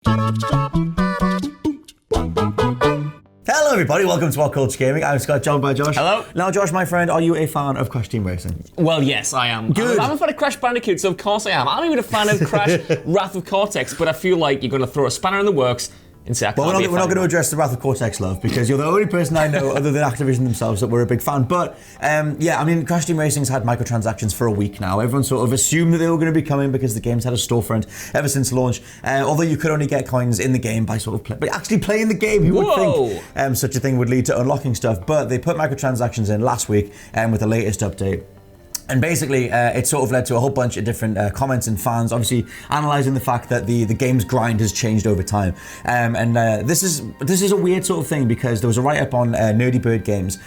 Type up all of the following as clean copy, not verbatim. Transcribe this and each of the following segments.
Hello everybody, welcome to WhatCulture Gaming. I'm Scott, joined by Josh. Hello. Now Josh, my friend, are you a fan of Crash Team Racing? Well, yes, I am. Good. I'm a fan of Crash Bandicoot, so of course I am. I'm even a fan of Crash Wrath of Cortex, but I feel like you're going to throw a spanner in the works and say I can't Well, we're be a not fan going to anymore. address the Wrath of Cortex love because you're the only person I know other than Activision themselves that were a big fan. But yeah, I mean, Crash Team Racing's had microtransactions for a week now. Everyone sort of assumed that they were going to be coming because the game's had a storefront ever since launch. Although you could only get coins in the game by sort of actually playing the game. Who would think such a thing would lead to unlocking stuff? But they put microtransactions in last week with the latest update. And basically, it sort of led to a whole bunch of different comments and fans, obviously analysing the fact that the game's grind has changed over time. This is a weird sort of thing because there was a write-up on Nerdy Bird Games,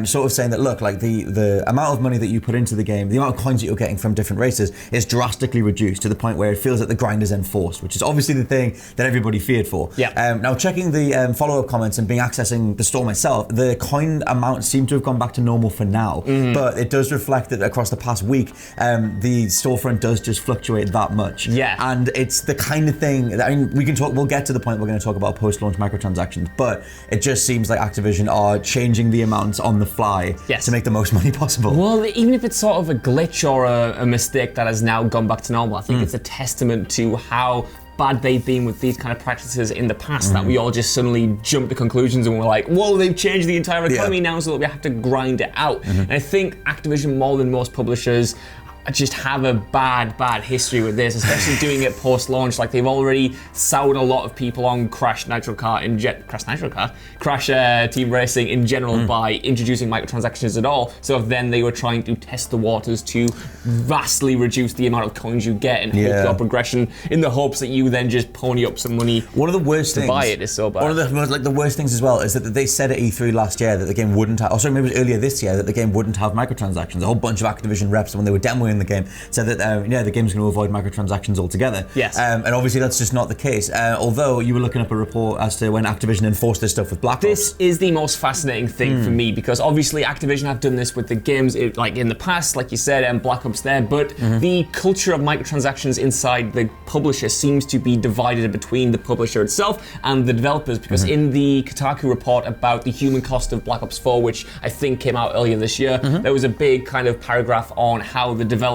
sort of saying that look, like the amount of money that you put into the game, the amount of coins that you're getting from different races is drastically reduced to the point where it feels that the grind is enforced, which is obviously the thing that everybody feared for. Yeah. Now checking the follow-up comments and accessing the store myself, the coin amount seemed to have gone back to normal for now, but it does reflect that across the past week, the storefront does just fluctuate that much. Yeah. And it's the kind of thing that, I mean, we'll get to the point we're going to talk about post-launch microtransactions, but it just seems like Activision are changing the amounts on the fly to make the most money possible. Well, even if it's sort of a glitch or a mistake that has now gone back to normal, I think it's a testament to how bad they've been with these kind of practices in the past that we all just suddenly jump to conclusions and we're like, whoa, they've changed the entire economy now so that we have to grind it out. And I think Activision, more than most publishers, just have a bad history with this, especially doing it post-launch. Like they've already soured a lot of people on Crash Team Racing in general by introducing microtransactions at all. So then they were trying to test the waters to vastly reduce the amount of coins you get and hope your progression in the hopes that you then just pony up some money. One of the worst things to buy it is so bad. One of the worst things as well is that they said at E3 last year that the game wouldn't have, maybe it was earlier this year, that the game wouldn't have microtransactions. A whole bunch of Activision reps when they were demoing the game said that the game's going to avoid microtransactions altogether. Yes. And obviously that's just not the case. Although you were looking up a report as to when Activision enforced this stuff with Black Ops. This is the most fascinating thing for me because obviously Activision have done this with the games like in the past, like you said, and Black Ops there, but the culture of microtransactions inside the publisher seems to be divided between the publisher itself and the developers because in the Kotaku report about the human cost of Black Ops 4, which I think came out earlier this year, there was a big kind of paragraph on how the developers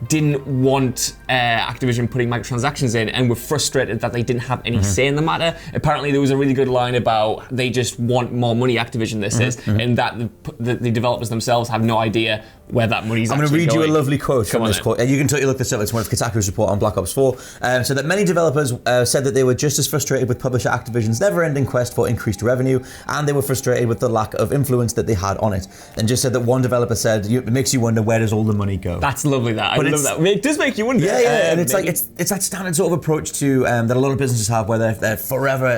didn't want Activision putting microtransactions in and were frustrated that they didn't have any say in the matter. Apparently there was a really good line about they just want more money, Activision this is, and that the developers themselves have no idea where that money's I'm actually going to read going. you a lovely quote from this quote. You can totally look this up. It's one of Kotaku's report on Black Ops 4. So that many developers said that they were just as frustrated with publisher Activision's never-ending quest for increased revenue, and they were frustrated with the lack of influence that they had on it. And just said that one developer said, it makes you wonder, where does all the money go? That's lovely, that. I love that. It does make you wonder. Yeah, and it's like it's that standard sort of approach to that a lot of businesses have, where they're forever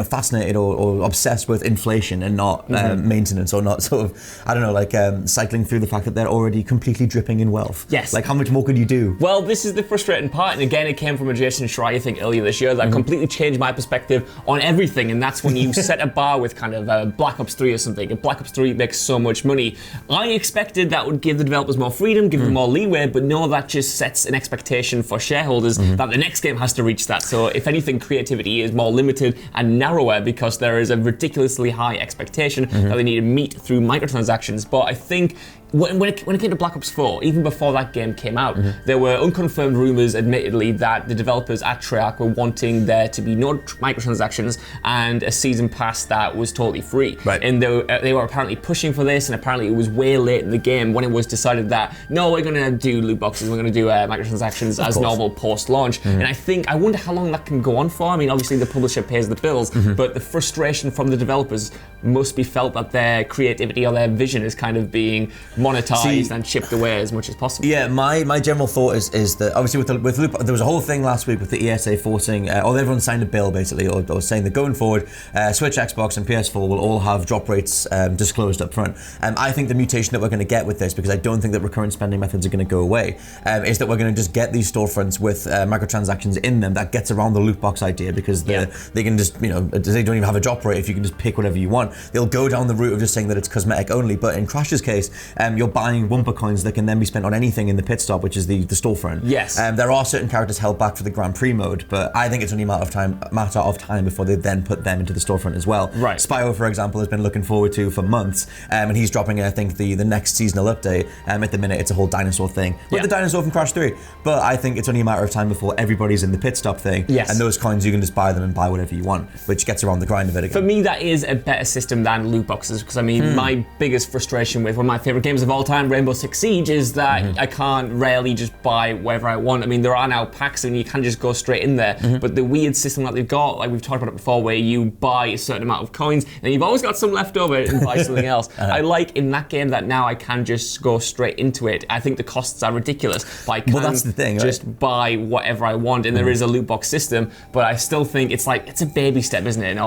fascinated or obsessed with inflation and not maintenance, or not sort of, I don't know, cycling through the fact that they're already completely dripping in wealth. Yes. Like, how much more could you do? Well, this is the frustrating part, and again, it came from a Jason Schreier thing earlier this year that completely changed my perspective on everything, and that's when you set a bar with kind of Black Ops 3 or something, and Black Ops 3 makes so much money. I expected that would give the developers more freedom, give them more leeway, but no, that just sets an expectation for shareholders that the next game has to reach that. So if anything, creativity is more limited and narrower because there is a ridiculously high expectation that they need to meet through microtransactions. But I think when it came to Black Ops 4, even before that game came out, there were unconfirmed rumors, admittedly, that the developers at Treyarch were wanting there to be no microtransactions and a season pass that was totally free. Right. And they were apparently pushing for this, and apparently it was way late in the game when it was decided that, no, we're going to do loot boxes, we're going to do microtransactions as normal post-launch. And I wonder how long that can go on for. I mean, obviously the publisher pays the bills, but the frustration from the developers must be felt that their creativity or their vision is kind of being monetized and chipped away as much as possible. Yeah, my general thought is that obviously with loop, there was a whole thing last week with the ESA forcing, or everyone signed a bill basically, or saying that going forward, Switch, Xbox, and PS4 will all have drop rates disclosed up front. I think the mutation that we're going to get with this, because I don't think that recurrent spending methods are going to go away, is that we're going to just get these storefronts with microtransactions in them that gets around the loot box idea, because they can just, they don't even have a drop rate if you can just pick whatever you want. They'll go down the route of just saying that it's cosmetic only, but in Crash's case, you're buying Wumpa coins that can then be spent on anything in the pit stop, which is the storefront. Yes. There are certain characters held back for the Grand Prix mode, but I think it's only a matter of time before they then put them into the storefront as well. Right. Spyro, for example, has been looking forward to for months, and he's dropping, I think, the next seasonal update. At the minute, it's a whole dinosaur thing with the dinosaur from Crash 3. But I think it's only a matter of time before everybody's in the pit stop thing. Yes. And those coins, you can just buy them and buy whatever you want, which gets around the grind of it again. For me, that is a better system than loot boxes, because I mean, my biggest frustration with one of my favorite games of all time, Rainbow Six Siege, is that I can't rarely just buy whatever I want. I mean, there are now packs and you can just go straight in there, but the weird system that they've got, like we've talked about it before, where you buy a certain amount of coins and you've always got some left over and buy something else. I like in that game that now I can just go straight into it. I think the costs are ridiculous, but I can that's the thing, just buy whatever I want, and there is a loot box system, but I still think it's a baby step, isn't it?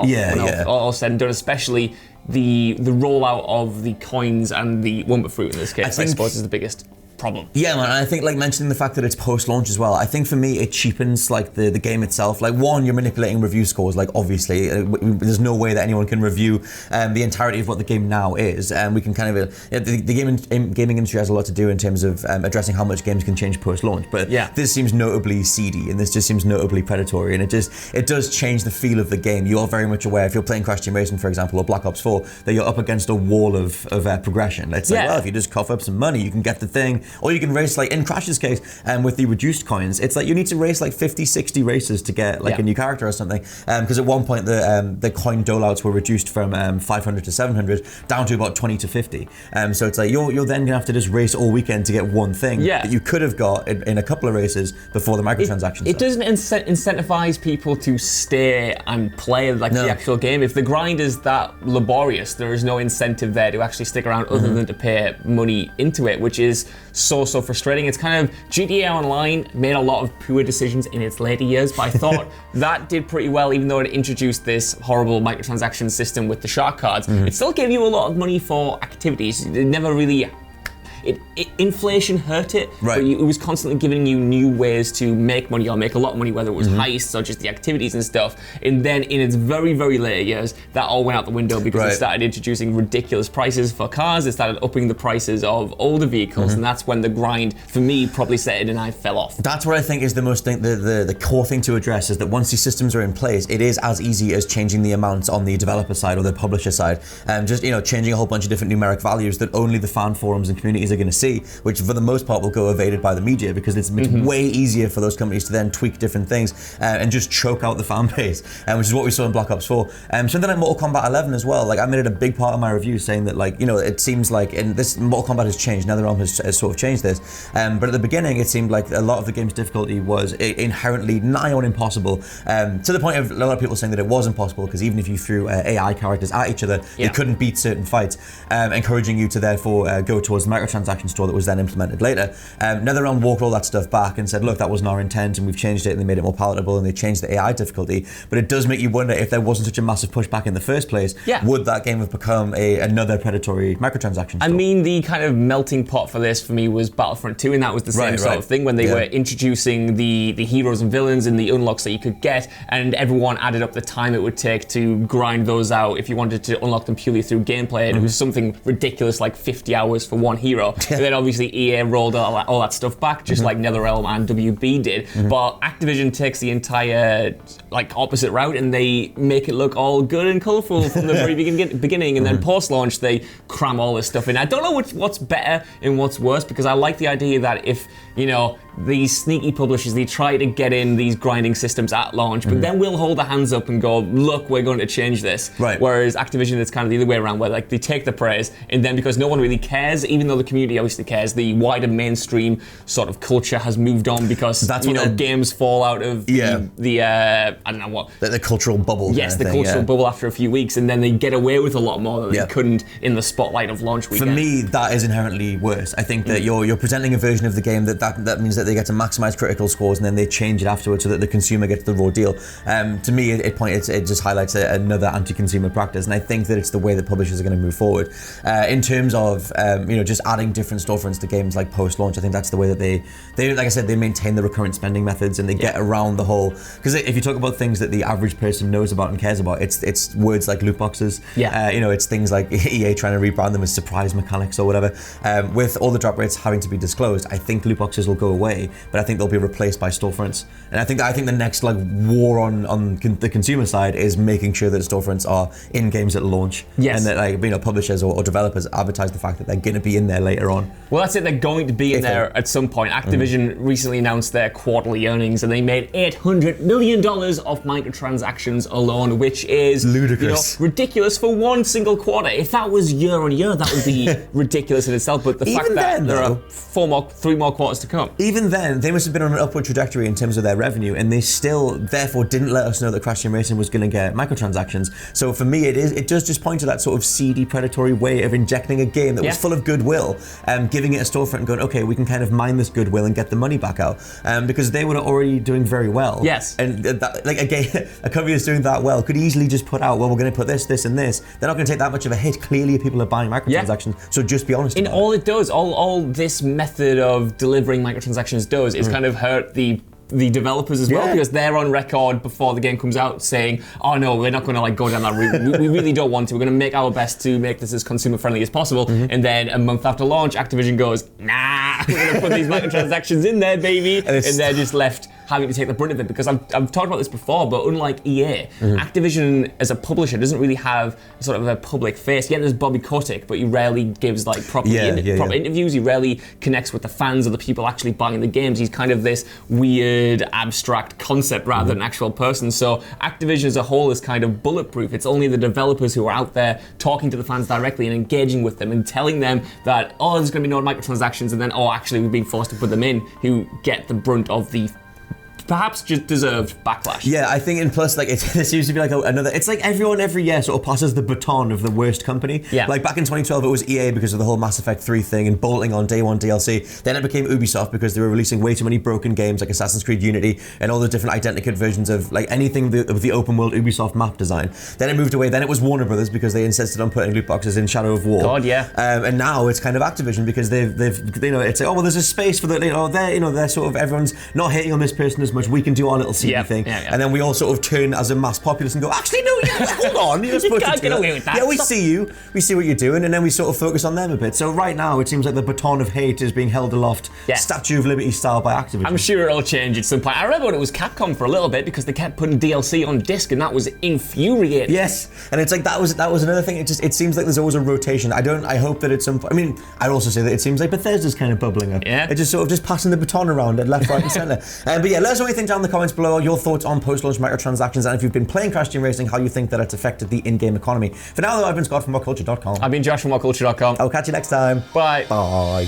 All said and done, especially the rollout of the coins and the Wumpa fruit in this case, I suppose, is the biggest problem. Yeah, man, and I think like mentioning the fact that it's post-launch as well, I think for me it cheapens like the game itself. Like one, you're manipulating review scores, like obviously there's no way that anyone can review the entirety of what the game now is, and we can kind of the gaming industry has a lot to do in terms of addressing how much games can change post-launch, but this seems notably seedy and this just seems notably predatory, and it does change the feel of the game. You are very much aware, if you're playing Crash Team Racing, for example, or Black Ops 4, that you're up against a wall of progression. It's like, well, if you just cough up some money, you can get the thing. Or you can race, like in Crash's case, with the reduced coins, it's like you need to race like 50, 60 races to get like a new character or something. Because at one point the coin dolouts were reduced from 500 to 700 down to about 20 to 50. So it's like you're then gonna have to just race all weekend to get one thing that you could have got in a couple of races before the microtransactions. It doesn't incentivize people to stay and play the actual game. If the grind is that laborious, there is no incentive there to actually stick around other than to pay money into it, which is so frustrating. It's kind of, GTA Online made a lot of poor decisions in its later years, but I thought that did pretty well, even though it introduced this horrible microtransaction system with the shark cards. It still gave you a lot of money for activities. It never really... inflation hurt it, but it was constantly giving you new ways to make money or make a lot of money, whether it was heists or just the activities and stuff. And then in its very, very later years, that all went out the window because it started introducing ridiculous prices for cars. It started upping the prices of older vehicles, and that's when the grind, for me, probably set in and I fell off. That's what I think is the most thing, the core thing to address, is that once these systems are in place, it is as easy as changing the amounts on the developer side or the publisher side, just changing a whole bunch of different numeric values that only the fan forums and communities are going to see, which for the most part will go evaded by the media, because it's way easier for those companies to then tweak different things and just choke out the fan base, which is what we saw in Black Ops 4. Something like Mortal Kombat 11 as well. Like I made it a big part of my review saying that it seems like, and this Mortal Kombat has changed, NetherRealm has sort of changed this, but at the beginning it seemed like a lot of the game's difficulty was inherently nigh on impossible, to the point of a lot of people saying that it was impossible because even if you threw AI characters at each other, you couldn't beat certain fights, encouraging you to therefore go towards the microtransaction store that was then implemented later. NetherRealm walked all that stuff back and said, look, that wasn't our intent, and we've changed it, and they made it more palatable, and they changed the AI difficulty. But it does make you wonder, if there wasn't such a massive pushback in the first place, would that game have become another predatory microtransaction store? I mean, the kind of melting pot for this for me was Battlefront 2, and that was the same sort of thing, when they were introducing the heroes and villains and the unlocks that you could get, and everyone added up the time it would take to grind those out if you wanted to unlock them purely through gameplay, and it was something ridiculous like 50 hours for one hero. And then obviously EA rolled all that stuff back, just like NetherRealm and WB did. But Activision takes the entire opposite route, and they make it look all good and colourful from the very beginning, and then post-launch they cram all this stuff in. I don't know what's better and what's worse, because I like the idea that if these sneaky publishers, they try to get in these grinding systems at launch, but then we'll hold their hands up and go, look, we're going to change this. Whereas Activision, it's kind of the other way around, where they take the praise, and then because no one really cares, even though the community obviously cares, the wider mainstream sort of culture has moved on, because that's games fall out of the I don't know what, the cultural bubble. Yes, the cultural bubble after a few weeks, and then they get away with a lot more than they couldn't in the spotlight of launch weekend. For me, that is inherently worse. I think that you're presenting a version of the game that means that they get to maximize critical scores and then they change it afterwards so that the consumer gets the raw deal. To me, it just highlights another anti-consumer practice, and I think that it's the way that publishers are going to move forward. In terms of just adding different storefronts to games like post-launch, I think that's the way that they like I said, they maintain the recurrent spending methods and they get around the whole, because if you talk about things that the average person knows about and cares about, it's words like loot boxes. It's things like EA trying to rebrand them as surprise mechanics or whatever. With all the drop rates having to be disclosed, I think loot boxes will go away, but I think they'll be replaced by storefronts. And I think the next like war on the consumer side is making sure that storefronts are in games at launch, and that publishers or developers advertise the fact that they're going to be in there later on. Well, that's it. They're going to be in there at some point. Activision recently announced their quarterly earnings, and they made $800 million off microtransactions alone, which is ludicrous, ridiculous for one single quarter. If that was year on year, that would be ridiculous in itself. But the fact that there are 3 more quarters to come. Even then, they must have been on an upward trajectory in terms of their revenue, and they still, therefore, didn't let us know that Crash Team Racing was going to get microtransactions. So for me, it does just point to that sort of seedy, predatory way of injecting a game that was full of goodwill, giving it a storefront and going, okay, we can kind of mine this goodwill and get the money back out, because they were already doing very well. Yes. And a company that's doing that well could easily just put out, well, we're going to put this, this, and this. They're not going to take that much of a hit. Clearly, people are buying microtransactions, so just be honest. In all it does, all this method of delivering microtransactions does is kind of hurt the developers as well, because they're on record before the game comes out saying, oh no, we're not going to like go down that route. we really don't want to. We're going to make our best to make this as consumer friendly as possible. And then a month after launch, Activision goes, nah, we're going to put these microtransactions in there, baby. And they're just left having to take the brunt of it, because I've talked about this before, but unlike EA, Activision as a publisher doesn't really have sort of a public face. Yeah, there's Bobby Kotick, but he rarely gives like proper interviews. He rarely connects with the fans or the people actually buying the games. He's kind of this weird, abstract concept rather than an actual person. So Activision as a whole is kind of bulletproof. It's only the developers who are out there talking to the fans directly and engaging with them and telling them that, oh, there's going to be no microtransactions, and then, oh, actually we've been forced to put them in, who get the brunt of the perhaps just deserved backlash. Yeah, I think, and plus, like, it seems to be like another. It's like everyone every year sort of passes the baton of the worst company. Yeah. Like back in 2012, it was EA because of the whole Mass Effect 3 thing and bolting on day one DLC. Then it became Ubisoft because they were releasing way too many broken games like Assassin's Creed Unity and all the different identikit versions of like anything with the open world Ubisoft map design. Then it moved away. Then it was Warner Brothers because they insisted on putting loot boxes in Shadow of War. God, yeah. And now it's kind of Activision because they've it's like, oh well, there's a space for the they're sort of, everyone's not hating on this person as much. We can do our little CD thing, and then we all sort of turn as a mass populace and go, actually no, hold on, you're supposed can't to get away with that. Yeah, we see you, we see what you're doing, and then we sort of focus on them a bit. So right now it seems like the baton of hate is being held aloft, Statue of Liberty style by Activision. I'm sure it'll change at some point. I remember when it was Capcom for a little bit because they kept putting DLC on disc, and that was infuriating. Yes, and it's like that was another thing. It seems like there's always a rotation. I hope that at some point. I mean, I'd also say that it seems like Bethesda's kind of bubbling up. Yeah, it's just sort of just passing the baton around at left, right, and centre. But yeah, let us know what you think down in the comments below. Your thoughts on post-launch microtransactions, and if you've been playing Crash Team Racing, how you think that it's affected the in-game economy. For now, though, I've been Scott from WhatCulture.com. I've been Josh from WhatCulture.com. I'll catch you next time. Bye. Bye.